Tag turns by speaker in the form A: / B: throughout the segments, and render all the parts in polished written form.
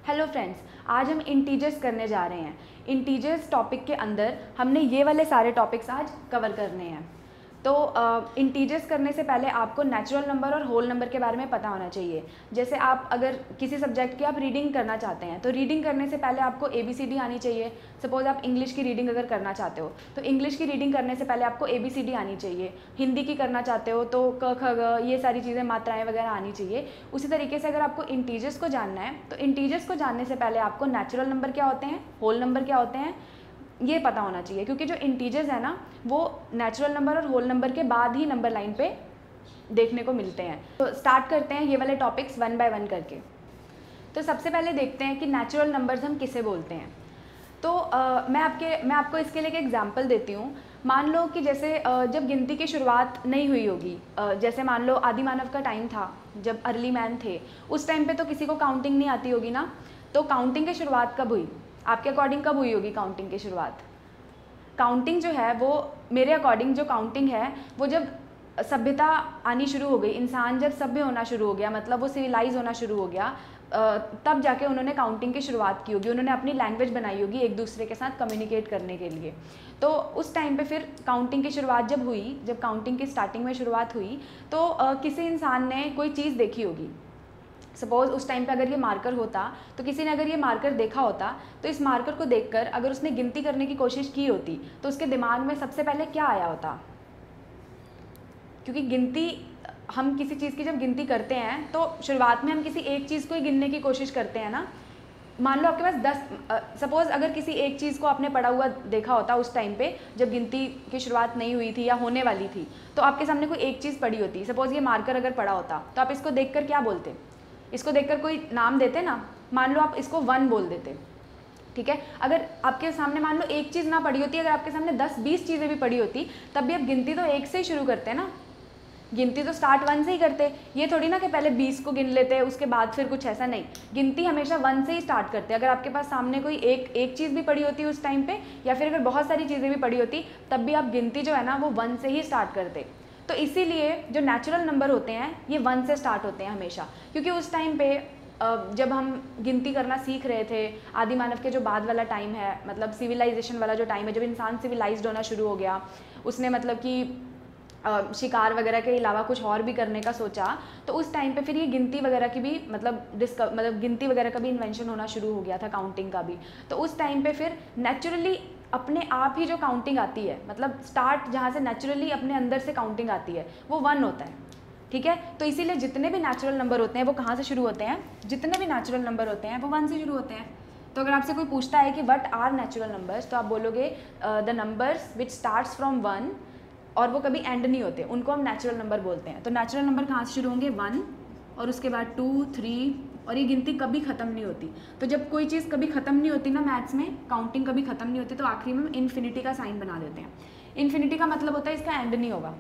A: Hello friends, आज हम integers करने जा रहे हैं। इंटीजर्स टॉपिक के अंदर हमने ये वाले सारे टॉपिक्स आज कवर करने हैं। तो इंटीजर्स करने से पहले आपको नेचुरल नंबर और होल नंबर के बारे में पता होना चाहिए। जैसे आप अगर किसी सब्जेक्ट की आप रीडिंग करना चाहते हैं तो रीडिंग करने से पहले आपको ABCD आनी चाहिए। सपोज आप इंग्लिश की रीडिंग अगर करना चाहते हो तो इंग्लिश की रीडिंग करने से पहले आपको ABCD आनी चाहिए। हिंदी की करना चाहते हो तो क ख ग ये सारी चीज़ें, मात्राएँ वगैरह आनी चाहिए। उसी तरीके से अगर आपको इंटीजर्स को जानना है तो इंटीजर्स को जानने से पहले आपको नेचुरल नंबर क्या होते हैं, होल नंबर क्या होते हैं, ये पता होना चाहिए। क्योंकि जो इंटीजर्स है ना वो नेचुरल नंबर और होल नंबर के बाद ही नंबर लाइन पे देखने को मिलते हैं। तो स्टार्ट करते हैं ये वाले टॉपिक्स वन बाय वन करके। तो सबसे पहले देखते हैं कि नेचुरल नंबर्स हम किसे बोलते हैं। तो मैं आपको इसके लिए एक एग्जांपल देती हूँ। मान लो कि जैसे जब गिनती की शुरुआत नहीं हुई होगी, जैसे मान लो आदि मानव का टाइम था, जब अर्ली मैन थे, उस टाइम पे तो किसी को काउंटिंग नहीं आती होगी ना। तो काउंटिंग की शुरुआत कब हुई? आपके अकॉर्डिंग कब हुई होगी काउंटिंग की शुरुआत? काउंटिंग जो है वो, मेरे अकॉर्डिंग जो काउंटिंग है वो जब सभ्यता आनी शुरू हो गई, इंसान जब सभ्य होना शुरू हो गया, मतलब वो सिविलाइज होना शुरू हो गया, तब जाके उन्होंने काउंटिंग की शुरुआत की होगी। उन्होंने अपनी लैंग्वेज बनाई होगी एक दूसरे के साथ कम्युनिकेट करने के लिए। तो उस टाइम पे फिर काउंटिंग की शुरुआत जब हुई, जब काउंटिंग की स्टार्टिंग में शुरुआत हुई तो किसी इंसान ने कोई चीज़ देखी होगी। सपोज़ उस टाइम पे अगर ये मार्कर होता तो किसी ने अगर ये मार्कर देखा होता तो इस मार्कर को देखकर अगर उसने गिनती करने की कोशिश की होती तो उसके दिमाग में सबसे पहले क्या आया होता? क्योंकि गिनती, हम किसी चीज़ की जब गिनती करते हैं तो शुरुआत में हम किसी एक चीज़ को ही गिनने की कोशिश करते हैं ना। मान लो आपके पास 10, सपोज़ अगर किसी एक चीज़ को आपने पढ़ा हुआ देखा होता उस टाइम पे जब गिनती की शुरुआत नहीं हुई थी या होने वाली थी, तो आपके सामने कोई एक चीज़ पड़ी होती। सपोज़ ये मार्कर अगर पड़ा होता तो आप इसको देखकर क्या बोलते? इसको देखकर कोई नाम देते ना। मान लो आप इसको 1 बोल देते, ठीक है। अगर आपके सामने मान लो एक चीज़ ना पड़ी होती, अगर आपके सामने 10-20 चीज़ें भी पड़ी होती, तब भी आप गिनती तो एक से ही शुरू करते ना। गिनती तो स्टार्ट 1 से ही करते। ये थोड़ी ना कि पहले 20 को गिन लेते उसके बाद फिर कुछ, ऐसा नहीं। गिनती हमेशा 1 से ही स्टार्ट करते। अगर आपके पास सामने कोई एक चीज़ भी पड़ी होती उस टाइम पे, या फिर अगर बहुत सारी चीज़ें भी पड़ी होती, तब भी आप गिनती जो है ना वो 1 से ही स्टार्ट करते। तो इसीलिए जो नेचुरल नंबर होते हैं ये 1 से स्टार्ट होते हैं हमेशा। क्योंकि उस टाइम पे जब हम गिनती करना सीख रहे थे, आदि मानव के जो बाद वाला टाइम है, मतलब सिविलाइजेशन वाला जो टाइम है, जब इंसान सिविलाइज्ड होना शुरू हो गया, उसने मतलब कि शिकार वगैरह के अलावा कुछ और भी करने का सोचा, तो उस टाइम पे फिर ये गिनती वगैरह की भी मतलब गिनती वगैरह का भी इन्वेंशन होना शुरू हो गया था, काउंटिंग का भी। तो उस टाइम पे फिर नेचुरली अपने आप ही जो काउंटिंग आती है, मतलब स्टार्ट जहाँ से नेचुरली अपने अंदर से काउंटिंग आती है वो 1 होता है, ठीक है। तो इसीलिए जितने भी नेचुरल नंबर होते हैं वो कहाँ से शुरू होते हैं? जितने भी नेचुरल नंबर होते हैं वो 1 से शुरू होते हैं। तो अगर आपसे कोई पूछता है कि व्हाट आर नेचुरल नंबर्स, तो आप बोलोगे the numbers which starts from 1, और वो कभी एंड नहीं होते, उनको हम नेचुरल नंबर बोलते हैं। तो नेचुरल नंबर कहाँ से शुरू होंगे? 1, और उसके बाद 2, 3, और ये गिनती कभी ख़त्म नहीं होती। तो जब कोई चीज़ कभी ख़त्म नहीं होती ना, मैथ्स में काउंटिंग कभी ख़त्म नहीं होती, तो आखिरी में हम इन्फिनिटी का साइन बना देते हैं। इन्फिनिटी का मतलब होता है इसका एंड नहीं होगा,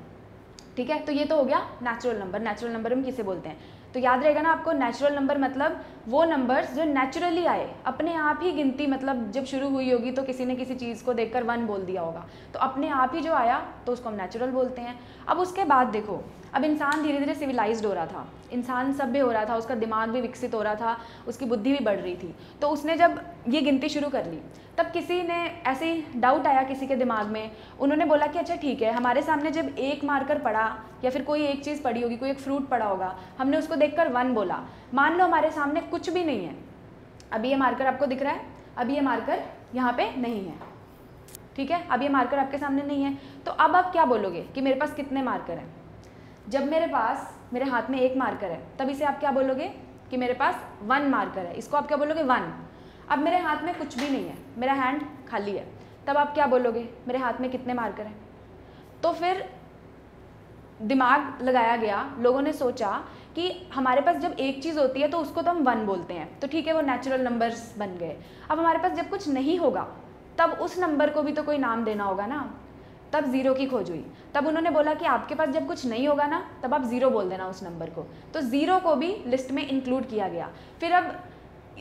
A: ठीक है। तो ये तो हो गया नेचुरल नंबर। नेचुरल नंबर हम किसे बोलते हैं? तो याद रहेगा ना आपको, नेचुरल नंबर मतलब वो नंबर्स जो नेचुरली आए, अपने आप ही गिनती, मतलब जब शुरू हुई होगी तो किसी ने किसी चीज़ को देखकर 1 बोल दिया होगा, तो अपने आप ही जो आया तो उसको हम नेचुरल बोलते हैं। अब उसके बाद देखो, अब इंसान धीरे धीरे सिविलाइज्ड हो रहा था, इंसान सभ्य हो रहा था, उसका दिमाग भी विकसित हो रहा था, उसकी बुद्धि भी बढ़ रही थी। तो उसने जब ये गिनती शुरू कर ली, तब किसी ने ऐसे ही डाउट आया किसी के दिमाग में, उन्होंने बोला कि अच्छा ठीक है, हमारे सामने जब एक मार्कर पड़ा या फिर कोई एक चीज़ पड़ी होगी, कोई एक फ्रूट पड़ा होगा, हमने उसको देखकर 1 बोला। मान लो हमारे सामने कुछ भी नहीं है, अभी ये मार्कर आपको दिख रहा है, अभी ये मार्कर यहाँ पे नहीं है, ठीक है। अब ये मार्कर आपके सामने नहीं है, तो अब आप क्या बोलोगे कि मेरे पास कितने मार्कर हैं? जब मेरे हाथ में एक मार्कर है, तब इसे आप क्या बोलोगे कि मेरे पास 1 मार्कर है, इसको आप क्या बोलोगे? 1। अब मेरे हाथ में कुछ भी नहीं है, मेरा हैंड खाली है, तब आप क्या बोलोगे? मेरे हाथ में कितने मार्कर हैं? तो फिर दिमाग लगाया गया, लोगों ने सोचा कि हमारे पास जब एक चीज़ होती है तो उसको तो हम 1 बोलते हैं, तो ठीक है, वो नेचुरल नंबर्स बन गए। अब हमारे पास जब कुछ नहीं होगा तब उस नंबर को भी तो कोई नाम देना होगा ना। तब 0 की खोज हुई, तब उन्होंने बोला कि आपके पास जब कुछ नहीं होगा ना, तब आप 0 बोल देना उस नंबर को। तो 0 को भी लिस्ट में इंक्लूड किया गया। फिर अब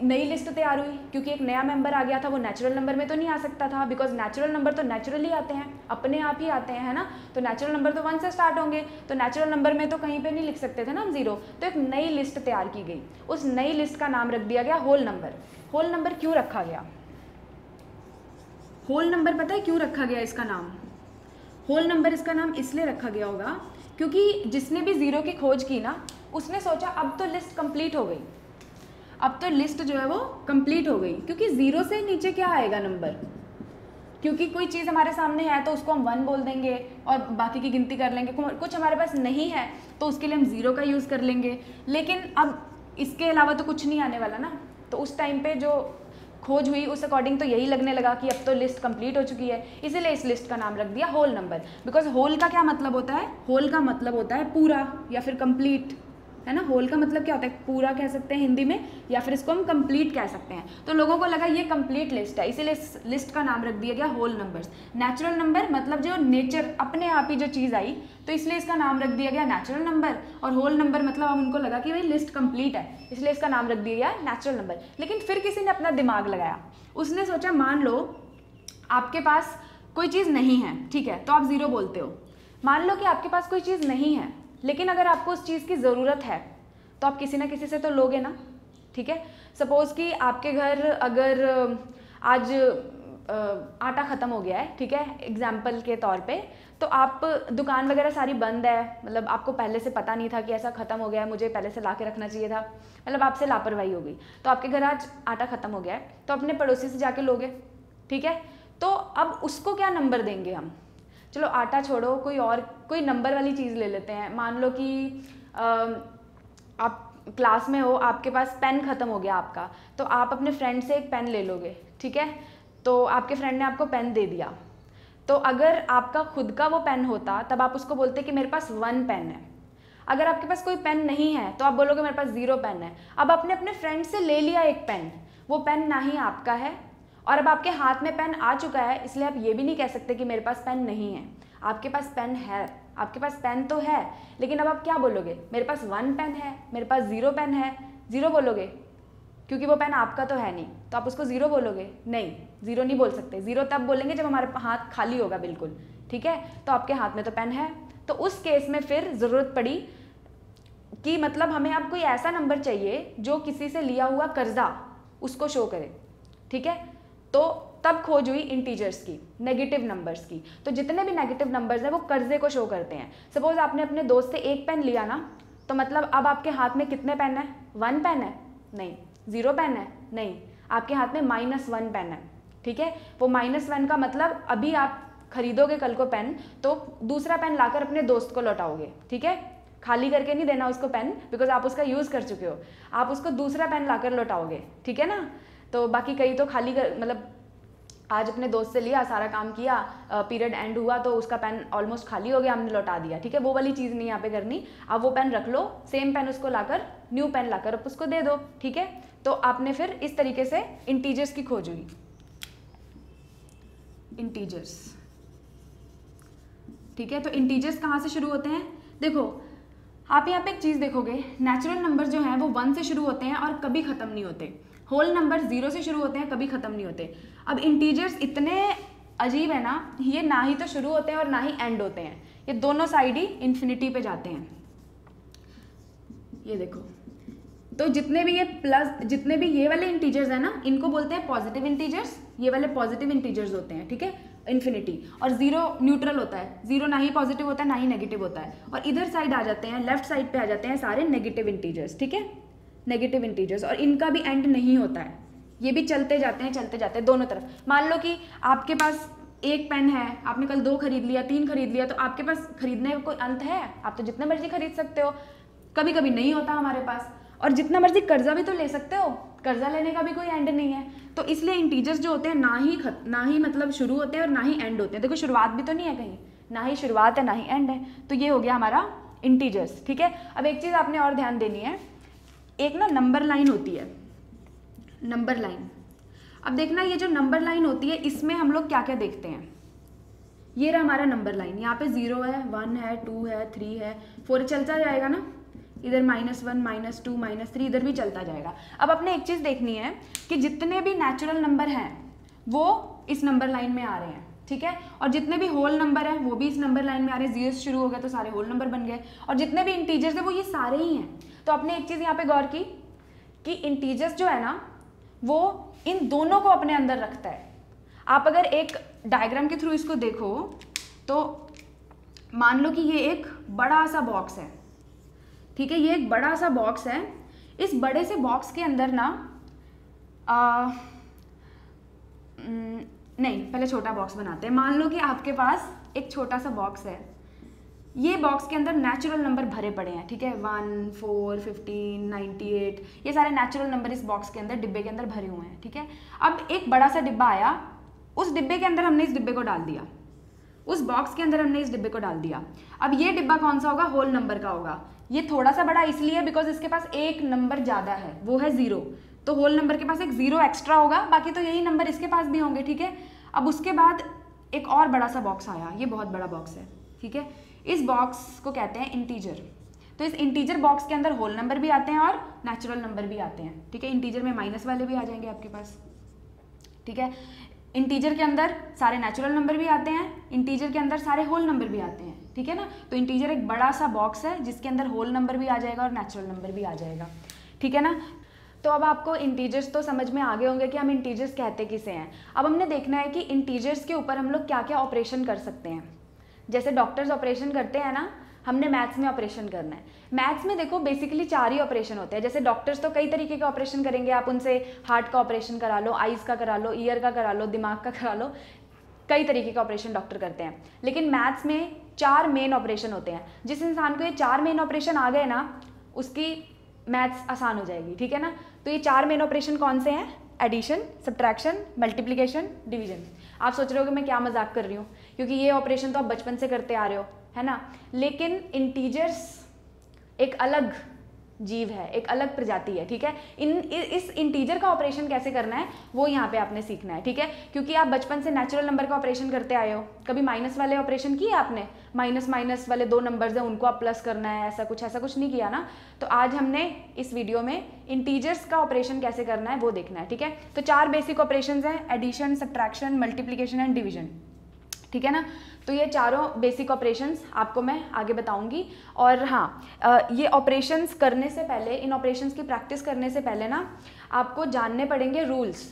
A: नई लिस्ट तैयार हुई क्योंकि एक नया मेंबर आ गया था, वो नेचुरल नंबर में तो नहीं आ सकता था, बिकॉज नेचुरल नंबर तो नेचुरली आते हैं, अपने आप ही आते हैं, है ना। तो नेचुरल नंबर तो 1 से स्टार्ट होंगे, तो नेचुरल नंबर में तो कहीं पे नहीं लिख सकते थे ना हम 0। तो एक नई लिस्ट तैयार की गई, उस नई लिस्ट का नाम रख दिया गया होल नंबर। होल नंबर क्यों रखा गया? होल नंबर पता है क्यों रखा गया इसका नाम? होल नंबर इसका नाम इसलिए रखा गया होगा क्योंकि जिसने भी 0 की खोज की ना, उसने सोचा अब तो लिस्ट कंप्लीट हो गई, अब तो लिस्ट जो है वो कंप्लीट हो गई, क्योंकि 0 से नीचे क्या आएगा नंबर, क्योंकि कोई चीज़ हमारे सामने है तो उसको हम 1 बोल देंगे और बाकी की गिनती कर लेंगे। कुछ हमारे पास नहीं है तो उसके लिए हम 0 का यूज़ कर लेंगे, लेकिन अब इसके अलावा तो कुछ नहीं आने वाला ना। तो उस टाइम पे जो खोज हुई उस अकॉर्डिंग तो यही लगने लगा कि अब तो लिस्ट कंप्लीट हो चुकी है, इसीलिए इस लिस्ट का नाम रख दिया होल नंबर। बिकॉज होल का क्या मतलब होता है? होल का मतलब होता है पूरा या फिर कंप्लीट, है ना। होल का मतलब क्या होता है? पूरा कह सकते हैं हिंदी में, या फिर इसको हम कंप्लीट कह सकते हैं। तो लोगों को लगा ये कंप्लीट लिस्ट है, इसीलिए इस लिस्ट का नाम रख दिया गया होल नंबर्स। नेचुरल नंबर मतलब जो नेचर अपने आप ही जो चीज़ आई, तो इसलिए इसका नाम रख दिया गया नेचुरल नंबर। और होल नंबर मतलब अब उनको लगा कि भाई लिस्ट कंप्लीट है, इसलिए इसका नाम रख दिया गया नेचुरल नंबर। लेकिन फिर किसी ने अपना दिमाग लगाया, उसने सोचा मान लो आपके पास कोई चीज़ नहीं है, ठीक है, तो आप 0 बोलते हो। मान लो कि आपके पास कोई चीज़ नहीं है, लेकिन अगर आपको उस चीज़ की ज़रूरत है तो आप किसी ना किसी से तो लोगे ना, ठीक है। सपोज़ कि आपके घर अगर आज आटा ख़त्म हो गया है, ठीक है, एग्जाम्पल के तौर पे, तो आप दुकान वगैरह सारी बंद है, मतलब आपको पहले से पता नहीं था कि ऐसा ख़त्म हो गया है, मुझे पहले से ला के रखना चाहिए था, मतलब आपसे लापरवाही हो गई, तो आपके घर आज आटा ख़त्म हो गया है, तो अपने पड़ोसी से जाके लोगे, ठीक है। तो अब उसको क्या नंबर देंगे हम? चलो आटा छोड़ो, कोई नंबर वाली चीज़ ले लेते हैं। मान लो कि आप क्लास में हो, आपके पास पेन ख़त्म हो गया आपका, तो आप अपने फ्रेंड से एक पेन ले लोगे, ठीक है। तो आपके फ्रेंड ने आपको पेन दे दिया, तो अगर आपका खुद का वो पेन होता तब आप उसको बोलते कि मेरे पास 1 पेन है। अगर आपके पास कोई पेन नहीं है तो आप बोलोगे मेरे पास 0 पेन है। अब आपने अपने फ्रेंड से ले लिया एक पेन, वो पेन ना ही आपका है और अब आपके हाथ में पेन आ चुका है, इसलिए आप ये भी नहीं कह सकते कि मेरे पास पेन नहीं है। आपके पास पेन है, आपके पास पेन तो है, लेकिन अब आप क्या बोलोगे? मेरे पास 1 पेन है, मेरे पास 0 पेन है, 0 बोलोगे, क्योंकि वो पेन आपका तो है नहीं, तो आप उसको 0 बोलोगे? नहीं, 0 नहीं बोल सकते। 0 तब बोलेंगे जब हमारे हाथ खाली होगा बिल्कुल, ठीक है। तो आपके हाथ में तो पेन है, तो उस केस में फिर ज़रूरत पड़ी कि मतलब हमें अब कोई ऐसा नंबर चाहिए जो किसी से लिया हुआ कर्जा उसको शो करे, ठीक है। तो तब खोज हुई इंटीजर्स की, नेगेटिव नंबर्स की। तो जितने भी नेगेटिव नंबर्स हैं वो कर्जे को शो करते हैं। सपोज आपने अपने दोस्त से एक पेन लिया ना, तो मतलब अब आपके हाथ में कितने पेन है? 1 पेन है? नहीं। 0 पेन है? नहीं। आपके हाथ में -1 पेन है, ठीक है। वो -1 का मतलब अभी आप खरीदोगे कल को पेन, तो दूसरा पेन लाकर अपने दोस्त को लौटाओगे, ठीक है। खाली करके नहीं देना उसको पेन, बिकॉज आप उसका यूज़ कर चुके हो, आप उसको दूसरा पेन लाकर लौटाओगे, ठीक है ना। तो बाकी कई तो खाली मतलब आज अपने दोस्त से लिया, सारा काम किया, पीरियड एंड हुआ तो उसका पेन ऑलमोस्ट खाली हो गया, हमने लौटा दिया, ठीक है। वो वाली चीज़ नहीं यहाँ पे करनी। आप वो पेन रख लो, सेम पेन उसको लाकर, न्यू पेन लाकर आप उसको दे दो, ठीक है। तो आपने फिर इस तरीके से इंटीजर्स की खोज हुई। इंटीजर्स, ठीक है। तो इंटीजर्स कहाँ से शुरू होते हैं? देखो आप यहाँ पे एक चीज़ देखोगे, नेचुरल नंबर जो हैं वो 1 से शुरू होते हैं और कभी ख़त्म नहीं होते। होल नंबर 0 से शुरू होते हैं, कभी ख़त्म नहीं होते। अब इंटीजर्स इतने अजीब है ना, ये ना ही तो शुरू होते हैं और ना ही एंड होते हैं, ये दोनों साइड ही इन्फिनिटी पे जाते हैं। ये देखो, तो जितने भी ये वाले इंटीजर्स है ना, इनको बोलते हैं पॉजिटिव इंटीजर्स, ये वाले पॉजिटिव इंटीजर्स होते हैं, ठीक है, इन्फिनिटी। और 0 न्यूट्रल होता है, 0 ना ही पॉजिटिव होता है ना ही नेगेटिव होता है। और इधर साइड आ जाते हैं, लेफ्ट साइड पे आ जाते हैं सारे नेगेटिव इंटीजर्स, ठीक है, नेगेटिव इंटीजर्स। और इनका भी एंड नहीं होता है, ये भी चलते जाते हैं दोनों तरफ। मान लो कि आपके पास एक पेन है, आपने कल 2 खरीद लिया, 3 खरीद लिया, तो आपके पास खरीदने का कोई अंत है? आप तो जितने मर्जी खरीद सकते हो, कभी कभी नहीं होता हमारे पास। और जितना मर्जी कर्जा भी तो ले सकते हो, कर्जा लेने का भी कोई एंड नहीं है। तो इसलिए इंटीजर्स जो होते हैं ना ही मतलब शुरू होते हैं और ना ही एंड होते हैं। देखो शुरुआत भी तो नहीं है कहीं, ना ही शुरुआत है ना ही एंड है। तो ये हो गया हमारा इंटीजर्स, ठीक है। अब एक चीज़ आपने और ध्यान देनी है, एक ना नंबर लाइन होती है, नंबर लाइन। अब देखना ये जो नंबर लाइन होती है, इसमें हम लोग क्या क्या देखते हैं। ये रहा हमारा नंबर लाइन, यहाँ पे 0 है, 1 है, 2 है, 3 है, 4 चलता जाएगा ना। इधर -1 -2 -3 इधर भी चलता जाएगा। अब अपने एक चीज़ देखनी है कि जितने भी नेचुरल नंबर हैं वो इस नंबर लाइन में आ रहे हैं, ठीक है, और जितने भी होल नंबर हैं वो भी इस नंबर लाइन में आ रहे हैं। 0 से शुरू हो गया तो सारे होल नंबर बन गए, और जितने भी इंटीजर्स हैं वो ये सारे ही हैं। तो आपने एक चीज़ यहाँ पे गौर की कि इंटीजर्स जो है ना वो इन दोनों को अपने अंदर रखता है। आप अगर एक डायग्राम के थ्रू इसको देखो तो मान लो कि ये एक बड़ा सा बॉक्स है, ठीक है, ये एक बड़ा सा बॉक्स है। इस बड़े से बॉक्स के अंदर ना नहीं, पहले छोटा बॉक्स बनाते हैं। मान लो कि आपके पास एक छोटा सा बॉक्स है, ये बॉक्स के अंदर नेचुरल नंबर भरे पड़े हैं, ठीक है, 1 4 15 98 ये सारे नेचुरल नंबर इस बॉक्स के अंदर, डिब्बे के अंदर भरे हुए हैं, ठीक है। अब एक बड़ा सा डिब्बा आया, उस डिब्बे के अंदर हमने इस डिब्बे को डाल दिया, उस बॉक्स के अंदर हमने इस डिब्बे को डाल दिया। अब ये डिब्बा कौन सा होगा? होल नंबर का होगा। ये थोड़ा सा बड़ा इसलिए बिकॉज इसके पास एक नंबर ज़्यादा है, वो है 0, तो होल नंबर के पास एक 0 एक्स्ट्रा होगा, बाकी तो यही नंबर इसके पास भी होंगे, ठीक है। अब उसके बाद एक और बड़ा सा बॉक्स आया, ये बहुत बड़ा बॉक्स है, ठीक है, इस बॉक्स को कहते हैं इंटीजर। तो इस इंटीजर बॉक्स के अंदर होल नंबर भी आते हैं और नेचुरल नंबर भी आते हैं, ठीक है। इंटीजर में माइनस वाले भी आ जाएंगे आपके पास, ठीक है। इंटीजर के अंदर सारे नेचुरल नंबर भी आते हैं, इंटीजर के अंदर सारे होल नंबर भी आते हैं, ठीक है ना। तो इंटीजर एक बड़ा सा बॉक्स है जिसके अंदर होल नंबर भी आ जाएगा और नेचुरल नंबर भी आ जाएगा, ठीक है ना। तो अब आपको इंटीजर्स तो समझ में आ गए होंगे कि हम इंटीजर्स कहते किसे हैं। अब हमने देखना है कि इंटीजर्स के ऊपर हम लोग क्या क्या ऑपरेशन कर सकते हैं। जैसे डॉक्टर्स ऑपरेशन करते हैं ना, हमने मैथ्स में ऑपरेशन करना है। मैथ्स में देखो बेसिकली 4 ही ऑपरेशन होते हैं। जैसे डॉक्टर्स तो कई तरीके के ऑपरेशन करेंगे, आप उनसे हार्ट का ऑपरेशन करा लो, आइज़ का करा लो, ईयर का करा लो, दिमाग का करा लो, कई तरीके के ऑपरेशन डॉक्टर करते हैं। लेकिन मैथ्स में 4 मेन ऑपरेशन होते हैं। जिस इंसान को ये 4 मेन ऑपरेशन आ गए ना, उसकी मैथ्स आसान हो जाएगी, ठीक है ना। तो ये 4 मेन ऑपरेशन कौन से हैं? Addition, subtraction, multiplication, division. आप सोच रहे हो कि मैं क्या मजाक कर रही हूँ, क्योंकि ये ऑपरेशन तो आप बचपन से करते आ रहे हो, है ना। लेकिन इंटीजर्स एक अलग जीव है, एक अलग प्रजाति है, ठीक है। इस इंटीजर का ऑपरेशन कैसे करना है वो यहाँ पे आपने सीखना है, ठीक है। क्योंकि आप बचपन से नेचुरल नंबर का ऑपरेशन करते आए हो, कभी माइनस वाले ऑपरेशन किए आपने? माइनस माइनस वाले 2 नंबर्स हैं उनको आप प्लस करना है, ऐसा कुछ नहीं किया ना। तो आज हमने इस वीडियो में इंटीजर्स का ऑपरेशन कैसे करना है वो देखना है, ठीक है। तो 4 बेसिक ऑपरेशन हैं, addition, subtraction, multiplication and division, ठीक है ना। तो ये चारों बेसिक ऑपरेशंस आपको मैं आगे बताऊंगी। और हाँ, ये ऑपरेशंस करने से पहले, इन ऑपरेशंस की प्रैक्टिस करने से पहले ना आपको जानने पड़ेंगे रूल्स,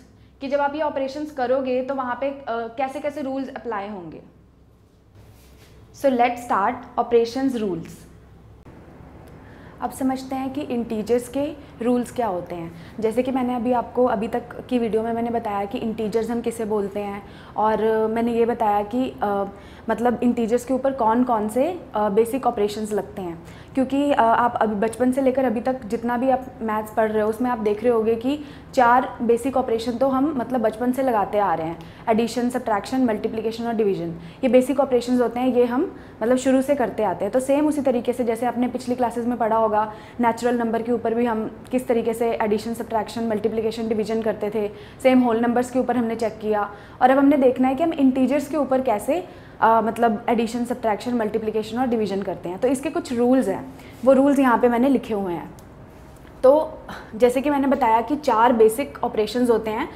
A: कि जब आप ये ऑपरेशंस करोगे तो वहाँ पे कैसे कैसे रूल्स अप्लाई होंगे। So let's start operations rules. अब समझते हैं कि इंटीजर्स के रूल्स क्या होते हैं। जैसे कि मैंने अभी तक की वीडियो में मैंने बताया कि इंटीजर्स हम किसे बोलते हैं, और मैंने ये बताया कि मतलब इंटीजर्स के ऊपर कौन कौन से बेसिक ऑपरेशंस लगते हैं। क्योंकि आप अभी बचपन से लेकर अभी तक जितना भी आप मैथ्स पढ़ रहे हो उसमें आप देख रहे होगे कि 4 बेसिक ऑपरेशन तो हम मतलब बचपन से लगाते आ रहे हैं। एडिशन, सब्ट्रैक्शन, मल्टीप्लिकेशन और डिवीजन, ये बेसिक ऑपरेशंस होते हैं, ये हम मतलब शुरू से करते आते हैं। तो सेम उसी तरीके से जैसे आपने पिछली क्लासेस में पढ़ा होगा, नेचुरल नंबर के ऊपर भी हम किस तरीके से एडिशन, सब्ट्रैक्शन, मल्टीप्लिकेशन, डिवीजन करते थे, सेम होल नंबर्स के ऊपर हमने चेक किया। और अब हमने देखना है कि हम इंटीजर्स के ऊपर कैसे मतलब एडिशन, सब्ट्रैक्शन, मल्टीप्लिकेशन और डिवीजन करते हैं। तो इसके कुछ रूल्स हैं, वो रूल्स यहाँ पे मैंने लिखे हुए हैं। तो जैसे कि मैंने बताया कि 4 बेसिक ऑपरेशंस होते हैं,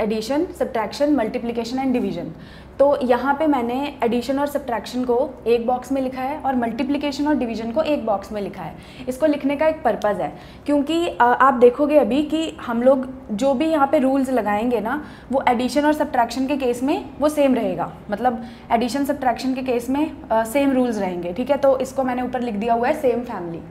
A: addition, subtraction, multiplication and division. तो यहाँ पे मैंने एडिशन और सब्ट्रैक्शन को एक बॉक्स में लिखा है और मल्टीप्लिकेशन और डिवीजन को एक बॉक्स में लिखा है। इसको लिखने का एक पर्पज़ है, क्योंकि आप देखोगे अभी कि हम लोग जो भी यहाँ पे रूल्स लगाएंगे ना, वो एडिशन और सब्ट्रैक्शन के केस में वो सेम रहेगा। मतलब एडिशन सब्ट्रैक्शन के केस में सेम रूल्स रहेंगे, ठीक है। तो इसको मैंने ऊपर लिख दिया हुआ है सेम फैमिली।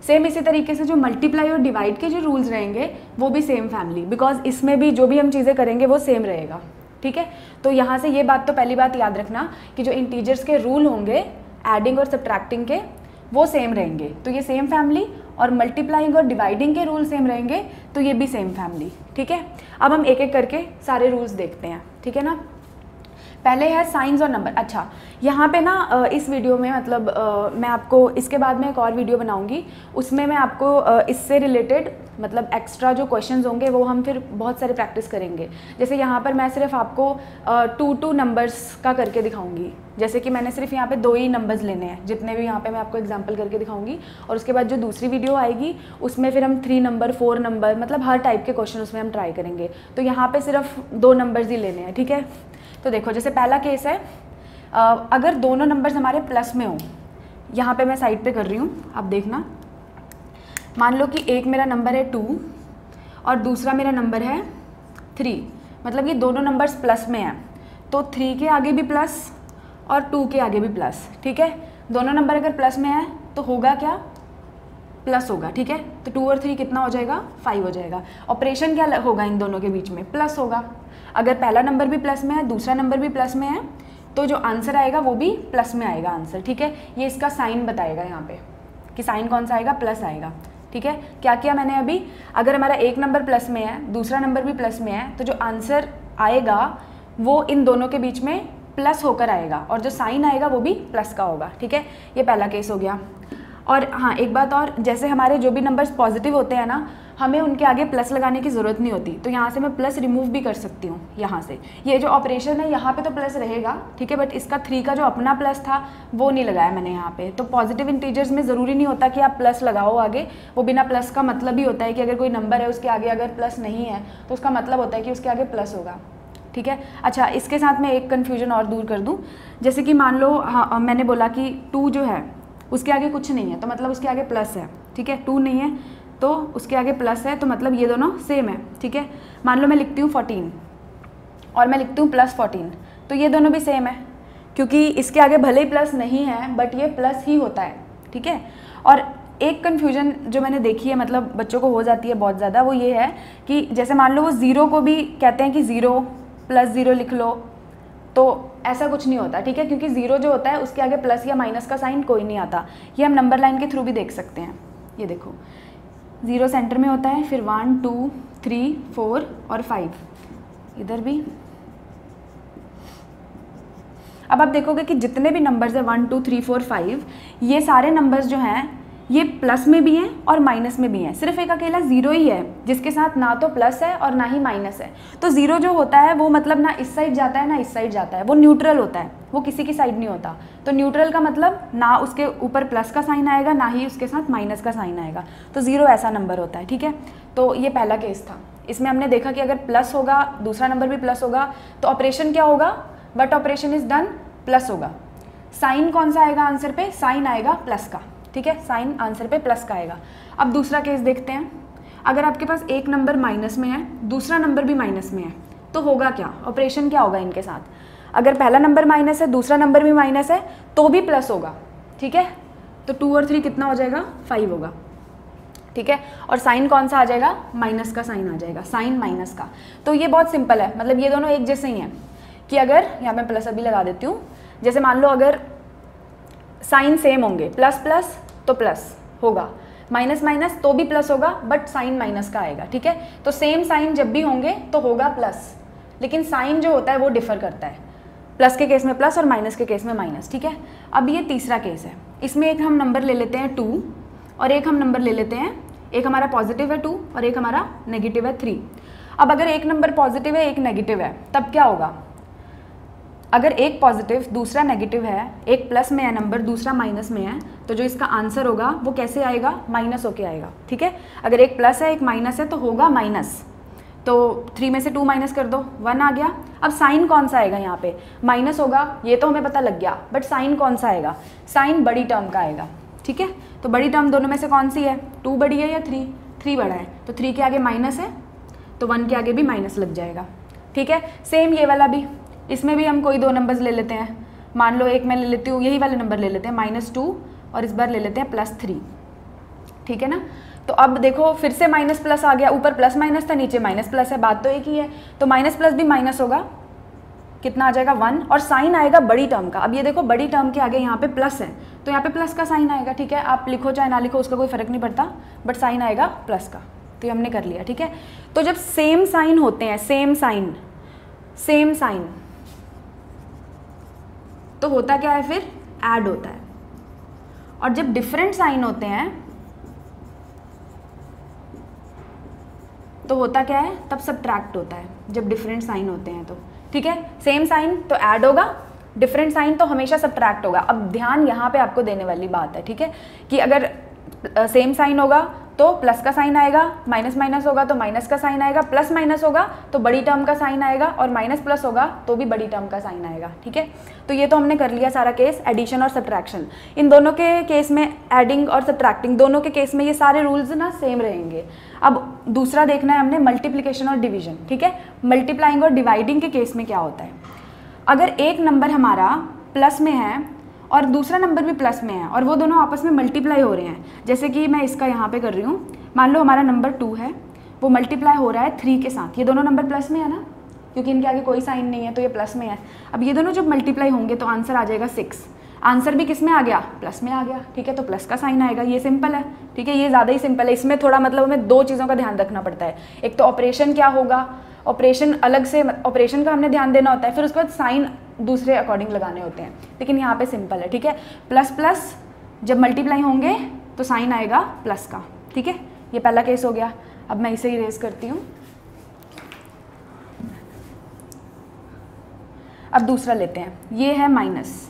A: सेम इसी तरीके से जो मल्टीप्लाई और डिवाइड के जो रूल्स रहेंगे वो भी सेम फैमिली, बिकॉज इसमें भी जो भी हम चीज़ें करेंगे वो सेम रहेगा, ठीक है। तो यहाँ से ये बात तो पहली बात याद रखना कि जो इंटीजर्स के रूल होंगे एडिंग और सब्ट्रैक्टिंग के वो सेम रहेंगे, तो ये सेम फैमिली। और मल्टीप्लाइंग और डिवाइडिंग के रूल सेम रहेंगे, तो ये भी सेम फैमिली, ठीक है। अब हम एक एक करके सारे रूल्स देखते हैं, ठीक है ना। पहले है साइंस और नंबर। अच्छा, यहाँ पे ना इस वीडियो में मतलब मैं आपको इसके बाद में एक और वीडियो बनाऊंगी, उसमें मैं आपको इससे रिलेटेड मतलब एक्स्ट्रा जो क्वेश्चंस होंगे वो हम फिर बहुत सारे प्रैक्टिस करेंगे। जैसे यहाँ पर मैं सिर्फ आपको 2 नंबर्स का करके दिखाऊंगी, जैसे कि मैंने सिर्फ यहाँ पे 2 ही नंबर्स लेने हैं, जितने भी यहाँ पे मैं आपको एग्जांपल करके दिखाऊंगी। और उसके बाद जो दूसरी वीडियो आएगी उसमें फिर हम 3 नंबर 4 नंबर मतलब हर टाइप के क्वेश्चन उसमें हम ट्राई करेंगे। तो यहाँ पे सिर्फ 2 नंबर्स ही लेने हैं, ठीक है। तो देखो, जैसे पहला केस है, अगर दोनों नंबर्स हमारे प्लस में हों, यहाँ पे मैं साइड पे कर रही हूँ, आप देखना। मान लो कि एक मेरा नंबर है 2 और दूसरा मेरा नंबर है 3, मतलब ये दोनों नंबर्स प्लस में हैं, तो 3 के आगे भी प्लस और 2 के आगे भी प्लस, ठीक है। दोनों नंबर अगर प्लस में है तो होगा क्या, प्लस होगा, ठीक है। तो 2 और 3 कितना हो जाएगा, 5 हो जाएगा। ऑपरेशन क्या होगा इन दोनों के बीच में, प्लस होगा। अगर पहला नंबर भी प्लस में है, दूसरा नंबर भी प्लस में है, तो जो आंसर आएगा वो भी प्लस में आएगा आंसर, ठीक है। ये इसका साइन बताएगा यहाँ पे कि साइन कौन सा आएगा, प्लस आएगा, ठीक है। क्या किया मैंने अभी, अगर हमारा एक नंबर प्लस में है, दूसरा नंबर भी प्लस में है, तो जो आंसर आएगा वो इन दोनों के बीच में प्लस होकर आएगा और जो साइन आएगा वो भी प्लस का होगा, ठीक है। ये पहला केस हो गया। और हाँ, एक बात और, जैसे हमारे जो भी नंबर्स पॉजिटिव होते हैं ना, हमें उनके आगे प्लस लगाने की ज़रूरत नहीं होती, तो यहाँ से मैं प्लस रिमूव भी कर सकती हूँ यहाँ से। ये जो ऑपरेशन है यहाँ पे तो प्लस रहेगा, ठीक है, बट इसका 3 का जो अपना प्लस था वो नहीं लगाया मैंने यहाँ पे। तो पॉजिटिव इंटीजर्स में ज़रूरी नहीं होता कि आप प्लस लगाओ आगे, वो बिना प्लस का मतलब ही होता है कि अगर कोई नंबर है उसके आगे अगर प्लस नहीं है तो उसका मतलब होता है कि उसके आगे प्लस होगा, ठीक है। अच्छा, इसके साथ मैं एक कन्फ्यूजन और दूर कर दूँ। जैसे कि मान लो, हाँ, मैंने बोला कि 2 जो है उसके आगे कुछ नहीं है, तो मतलब उसके आगे प्लस है, ठीक है। 2 नहीं है तो उसके आगे प्लस है, तो मतलब ये दोनों सेम है, ठीक है। मान लो मैं लिखती हूँ 14 और मैं लिखती हूँ प्लस 14, तो ये दोनों भी सेम है, क्योंकि इसके आगे भले ही प्लस नहीं है बट ये प्लस ही होता है, ठीक है। और एक कन्फ्यूजन जो मैंने देखी है, मतलब बच्चों को हो जाती है बहुत ज़्यादा, वो ये है कि जैसे मान लो वो 0 को भी कहते हैं कि 0 + 0 लिख लो, तो ऐसा कुछ नहीं होता, ठीक है, क्योंकि 0 जो होता है उसके आगे प्लस या माइनस का साइन कोई नहीं आता। ये हम नंबर लाइन के थ्रू भी देख सकते हैं। ये देखो, 0 सेंटर में होता है, फिर 1 2 3 4 और 5 इधर भी। अब आप देखोगे कि जितने भी नंबर्स है 1 2 3 4 5, ये सारे नंबर्स जो हैं ये प्लस में भी हैं और माइनस में भी हैं। सिर्फ एक अकेला 0 ही है जिसके साथ ना तो प्लस है और ना ही माइनस है। तो 0 जो होता है वो मतलब ना इस साइड जाता है ना इस साइड जाता है, वो न्यूट्रल होता है, वो किसी की साइड नहीं होता। तो न्यूट्रल का मतलब ना उसके ऊपर प्लस का साइन आएगा ना ही उसके साथ माइनस का साइन आएगा। तो 0 ऐसा नंबर होता है, ठीक है। तो ये पहला केस था, इसमें हमने देखा कि अगर प्लस होगा, दूसरा नंबर भी प्लस होगा, तो ऑपरेशन क्या होगा, but operation is done, plus होगा। साइन कौन सा आएगा आंसर पे, साइन आएगा प्लस का, ठीक है, साइन आंसर पे प्लस का आएगा। अब दूसरा केस देखते हैं। अगर आपके पास एक नंबर माइनस में है, दूसरा नंबर भी माइनस में है, तो होगा क्या, ऑपरेशन क्या होगा इनके साथ। अगर पहला नंबर माइनस है, दूसरा नंबर भी माइनस है, तो भी प्लस होगा, ठीक है। तो 2 और 3 कितना हो जाएगा, 5 होगा, ठीक है। और साइन कौन सा आ जाएगा, माइनस का साइन आ जाएगा, साइन माइनस का। तो ये बहुत सिंपल है, मतलब ये दोनों एक जैसे ही हैं कि अगर यहाँ मैं प्लस अभी लगा देती हूँ, जैसे मान लो अगर साइन सेम होंगे, प्लस प्लस तो प्लस होगा, माइनस माइनस तो भी प्लस होगा, बट साइन माइनस का आएगा, ठीक है। तो सेम साइन जब भी होंगे तो होगा प्लस, लेकिन साइन जो होता है वो डिफर करता है, प्लस के केस में प्लस और माइनस के केस में माइनस, ठीक है। अब ये तीसरा केस है, इसमें एक हम नंबर ले लेते हैं 2 और एक हम नंबर ले लेते हैं, एक हमारा पॉजिटिव है 2 और एक हमारा नेगेटिव है 3। अब अगर एक नंबर पॉजिटिव है एक नेगेटिव है, तब क्या होगा, अगर एक पॉजिटिव दूसरा नेगेटिव है, एक प्लस में है नंबर दूसरा माइनस में है, तो जो इसका आंसर होगा वो कैसे आएगा, माइनस होके आएगा, ठीक है। अगर एक प्लस है एक माइनस है तो होगा माइनस, तो 3 में से 2 माइनस कर दो, 1 आ गया। अब साइन कौन सा आएगा, यहाँ पे माइनस होगा, ये तो हमें पता लग गया, बट साइन कौन सा आएगा, साइन बड़ी टर्म का आएगा, ठीक है। तो बड़ी टर्म दोनों में से कौन सी है, 2 बड़ी है या 3 बड़ा है, तो 3 के आगे माइनस है तो 1 के आगे भी माइनस लग जाएगा, ठीक है। सेम ये वाला भी, इसमें भी हम कोई 2 नंबर्स ले लेते हैं। मान लो एक मैं ले लेती हूँ, यही वाले नंबर ले लेते हैं -2 और इस बार ले लेते हैं +3, ठीक है ना। तो अब देखो फिर से माइनस प्लस आ गया, ऊपर प्लस माइनस था नीचे माइनस प्लस है, बात तो एक ही है। तो माइनस प्लस भी माइनस होगा, कितना आ जाएगा 1, और साइन आएगा बड़ी टर्म का। अब ये देखो बड़ी टर्म के आगे यहाँ पे प्लस है तो यहाँ पे प्लस का साइन आएगा, ठीक है। आप लिखो चाहे ना लिखो उसका कोई फर्क नहीं पड़ता, बट साइन आएगा प्लस का। तो ये हमने कर लिया, ठीक है। तो जब सेम साइन होते हैं, सेम साइन तो होता क्या है, फिर ऐड होता है। और जब डिफरेंट साइन होते हैं तो होता क्या है, तब सब्ट्रैक्ट होता है, जब डिफरेंट साइन होते हैं तो। ठीक है, सेम साइन तो ऐड होगा, डिफरेंट साइन तो हमेशा सब्ट्रैक्ट होगा। अब ध्यान यहाँ पे आपको देने वाली बात है, ठीक है, कि अगर सेम साइन होगा तो प्लस का साइन आएगा, माइनस माइनस होगा तो माइनस का साइन आएगा, प्लस माइनस होगा तो बड़ी टर्म का साइन आएगा, और माइनस प्लस होगा तो भी बड़ी टर्म का साइन आएगा। ठीक है, तो ये तो हमने कर लिया सारा केस एडिशन और सब्ट्रैक्शन। इन दोनों के केस में, एडिंग और सब्ट्रैक्टिंग दोनों के केस में ये सारे रूल्स ना सेम रहेंगे। अब दूसरा देखना है हमने मल्टीप्लिकेशन और डिवीजन। ठीक है, मल्टीप्लाइंग और डिवाइडिंग के केस में क्या होता है, अगर एक नंबर हमारा प्लस में है और दूसरा नंबर भी प्लस में है और वो दोनों आपस में मल्टीप्लाई हो रहे हैं, जैसे कि मैं इसका यहाँ पे कर रही हूँ, मान लो हमारा नंबर 2 है, वो मल्टीप्लाई हो रहा है 3 के साथ, ये दोनों नंबर प्लस में है ना, क्योंकि इनके आगे कोई साइन नहीं है तो ये प्लस में है। अब ये दोनों जब मल्टीप्लाई होंगे तो आंसर आ जाएगा 6। आंसर भी किस में आ गया, प्लस में आ गया। ठीक है, तो प्लस का साइन आएगा, ये सिंपल है। ठीक है, ये ज़्यादा ही सिंपल है। इसमें थोड़ा मतलब हमें 2 चीज़ों का ध्यान रखना पड़ता है, एक तो ऑपरेशन क्या होगा, ऑपरेशन अलग से, ऑपरेशन का हमने ध्यान देना होता है, फिर उसके बाद साइन दूसरे अकॉर्डिंग लगाने होते हैं, लेकिन यहाँ पे सिंपल है। ठीक है, प्लस प्लस जब मल्टीप्लाई होंगे तो साइन आएगा प्लस का। ठीक है, ये पहला केस हो गया। अब मैं इसे इरेज करती हूँ। अब दूसरा लेते हैं, ये है माइनस।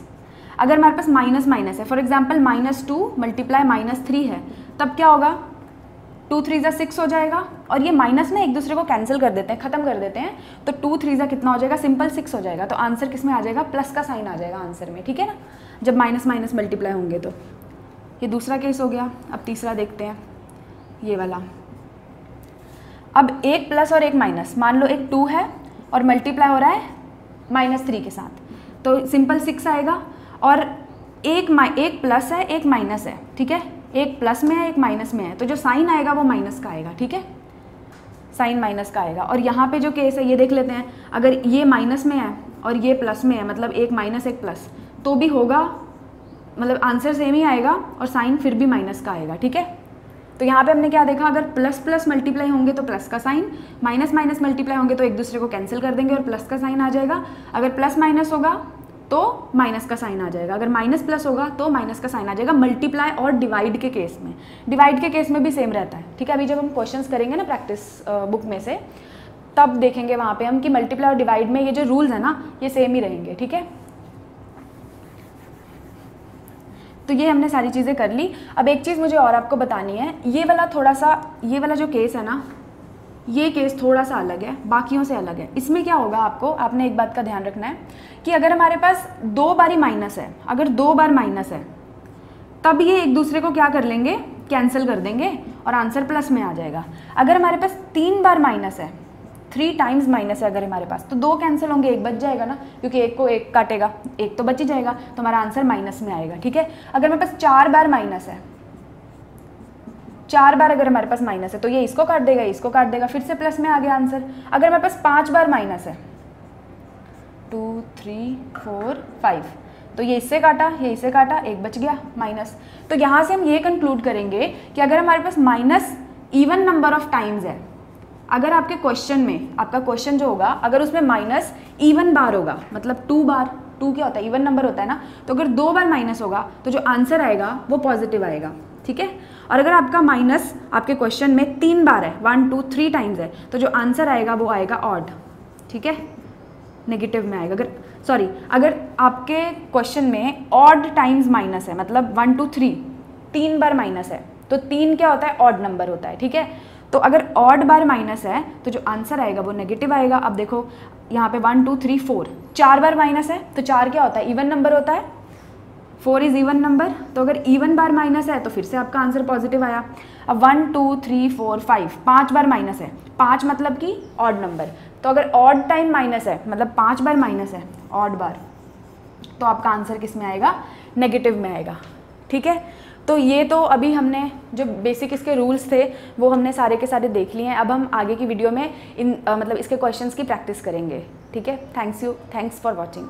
A: अगर हमारे पास माइनस माइनस है, फॉर एग्जाम्पल -2 मल्टीप्लाई -3 है, तब क्या होगा, 2 3 जा 6 हो जाएगा, और ये माइनस ना एक दूसरे को कैंसिल कर देते हैं, खत्म कर देते हैं, तो 2 3 जा कितना हो जाएगा, सिंपल 6 हो जाएगा। तो आंसर किस में आ जाएगा, प्लस का साइन आ जाएगा आंसर में। ठीक है ना, जब माइनस माइनस मल्टीप्लाई होंगे तो। ये दूसरा केस हो गया। अब तीसरा देखते हैं, ये वाला। अब एक प्लस और एक माइनस, मान लो एक 2 है और मल्टीप्लाई हो रहा है -3 के साथ, तो सिंपल 6 आएगा। और एक प्लस है एक माइनस है, ठीक है, एक प्लस में है एक माइनस में है, तो जो साइन आएगा वो माइनस का आएगा। ठीक है, साइन माइनस का आएगा। और यहाँ पे जो केस है ये देख लेते हैं, अगर ये माइनस में है और ये प्लस में है, मतलब एक माइनस एक प्लस, तो भी होगा, मतलब आंसर सेम ही आएगा और साइन फिर भी माइनस का आएगा। ठीक है, तो यहाँ पे हमने क्या देखा, अगर प्लस प्लस मल्टीप्लाई होंगे तो प्लस का साइन, माइनस माइनस मल्टीप्लाई होंगे तो एक दूसरे को कैंसिल कर देंगे और प्लस का साइन आ जाएगा। अगर प्लस माइनस होगा तो माइनस का साइन आ जाएगा, अगर माइनस प्लस होगा तो माइनस का साइन आ जाएगा। मल्टीप्लाई और डिवाइड के केस में, डिवाइड के केस में भी सेम रहता है। ठीक है, अभी जब हम क्वेश्चंस करेंगे ना प्रैक्टिस बुक में से, तब देखेंगे वहाँ पे हम कि मल्टीप्लाई और डिवाइड में ये जो रूल्स है ना, ये सेम ही रहेंगे। ठीक है, तो ये हमने सारी चीज़ें कर ली। अब एक चीज़ मुझे और आपको बतानी है, ये वाला थोड़ा सा, ये वाला जो केस है ना, ये केस थोड़ा सा अलग है, बाकियों से अलग है। इसमें क्या होगा, आपने एक बात का ध्यान रखना है कि अगर हमारे पास 2 बारी माइनस है, अगर 2 बार माइनस है, तब ये एक दूसरे को क्या कर लेंगे, कैंसिल कर देंगे और आंसर प्लस में आ जाएगा। अगर हमारे पास 3 बार माइनस है, 3 टाइम्स माइनस है अगर हमारे पास, तो 2 कैंसिल होंगे, एक बच जाएगा ना, क्योंकि एक को एक काटेगा, एक तो बच ही जाएगा, तो हमारा आंसर माइनस में आएगा। ठीक है, अगर हमारे पास 4 बार माइनस है, 4 बार अगर हमारे पास माइनस है, तो ये इसको काट देगा, इसको काट देगा, फिर से प्लस में आ गया आंसर। अगर हमारे पास 5 बार माइनस है, 2 3 4 5, तो ये इससे काटा, ये इससे काटा, एक बच गया माइनस। तो यहाँ से हम ये कंक्लूड करेंगे कि अगर हमारे पास minus even number of times है, अगर आपके क्वेश्चन में, आपका क्वेश्चन जो होगा, अगर उसमें माइनस इवन बार होगा, मतलब 2 बार, 2 क्या होता है, इवन नंबर होता है ना, तो अगर 2 बार माइनस होगा तो जो आंसर आएगा वो पॉजिटिव आएगा। ठीक है, और अगर आपका माइनस आपके क्वेश्चन में 3 बार है, 1 2 3 टाइम्स है, तो जो आंसर आएगा वो आएगा ऑड। ठीक है, नेगेटिव में आएगा। अगर आपके क्वेश्चन में ऑड टाइम्स माइनस है, मतलब 1 2 3 3 बार माइनस है, तो 3 क्या होता है, ऑड नंबर होता है। ठीक है, तो अगर ऑड बार माइनस है तो जो आंसर आएगा वो नेगेटिव आएगा। अब देखो यहाँ पे 1 2 3 4 4 बार माइनस है, तो 4 क्या होता है, इवन नंबर होता है, 4 इज इवन नंबर, तो अगर इवन बार माइनस है तो फिर से आपका आंसर पॉजिटिव आया। अब 1 2 3 4 5 5 बार माइनस है, 5 मतलब कि ऑड नंबर, तो अगर ऑड टाइम माइनस है, मतलब 5 बार माइनस है, ऑड बार, तो आपका आंसर किस में आएगा, नेगेटिव में आएगा। ठीक है, तो ये तो अभी हमने जो बेसिक इसके रूल्स थे वो हमने सारे के सारे देख लिए हैं। अब हम आगे की वीडियो में मतलब इसके क्वेश्चंस की प्रैक्टिस करेंगे। ठीक है, थैंक्स फॉर वॉचिंग।